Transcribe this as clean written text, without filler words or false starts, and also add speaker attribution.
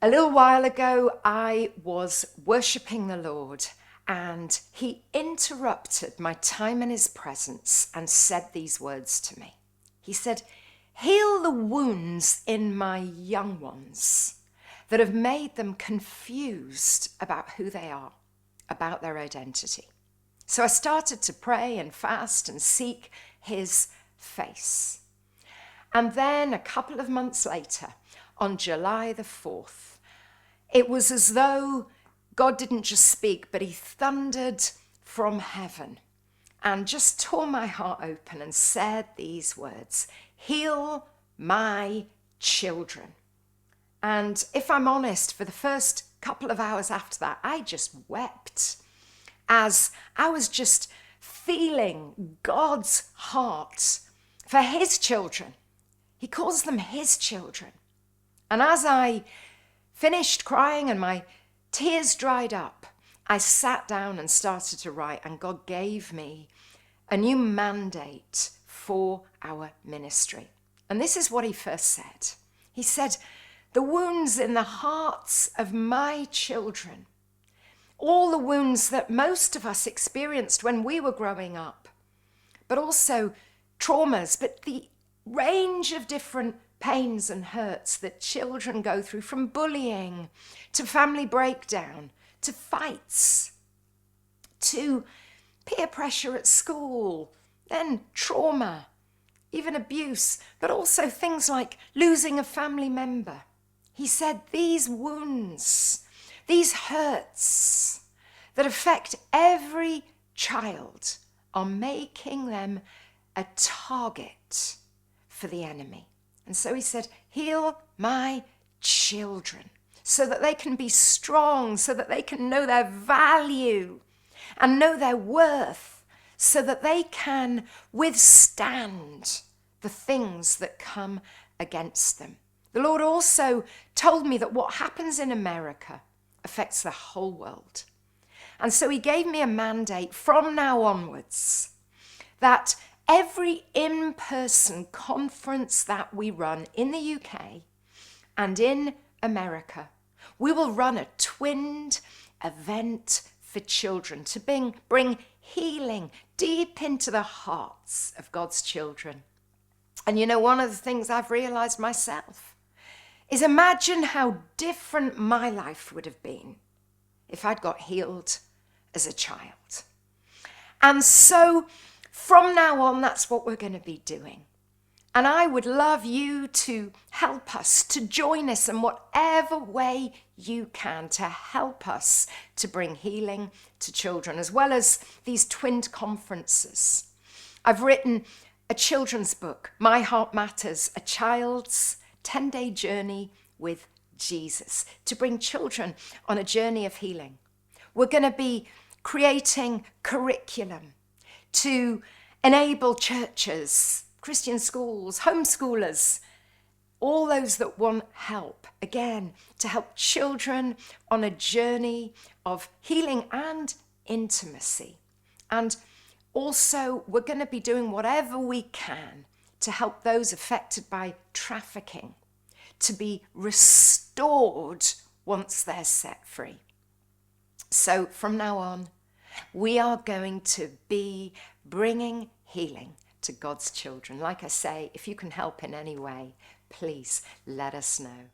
Speaker 1: A little while ago, I was worshipping the Lord, and he interrupted my time in his presence and said these words to me. He said, "Heal the wounds in my young ones that have made them confused about who they are, about their identity." So I started to pray and fast and seek his face. And then a couple of months later, on July the 4th, it was as though God didn't just speak, but he thundered from heaven and just tore my heart open and said these words, "Heal my children." And if I'm honest, for the first couple of hours after that, I just wept as I was just feeling God's heart for his children. He calls them his children. And as I finished crying and my tears dried up, I sat down and started to write, and God gave me a new mandate for our ministry. And this is what he first said. He said, "The wounds in the hearts of my children, all the wounds that most of us experienced when we were growing up, but also traumas, but the range of different pains and hurts that children go through, from bullying to family breakdown, to fights, to peer pressure at school, then trauma, even abuse, but also things like losing a family member." He said, "These wounds, these hurts that affect every child are making them a target for the enemy." And so he said, "Heal my children so that they can be strong, so that they can know their value and know their worth, so that they can withstand the things that come against them." The Lord also told me that what happens in America affects the whole world. And so he gave me a mandate from now onwards that every in-person conference that we run in the UK and in America, we will run a twinned event for children to bring healing deep into the hearts of God's children. And you know, one of the things I've realized myself is, imagine how different my life would have been if I'd got healed as a child. And so from now on, that's what we're going to be doing. And I would love you to help us, to join us in whatever way you can to help us to bring healing to children, as well as these twinned conferences. I've written a children's book, My Heart Matters, a child's 10-day journey with Jesus, to bring children on a journey of healing. We're going to be creating curriculum to enable churches, Christian schools, homeschoolers, all those that want help, again, to help children on a journey of healing and intimacy. And also, we're going to be doing whatever we can to help those affected by trafficking to be restored once they're set free. So from now on, we are going to be bringing healing to God's children. Like I say, if you can help in any way, please let us know.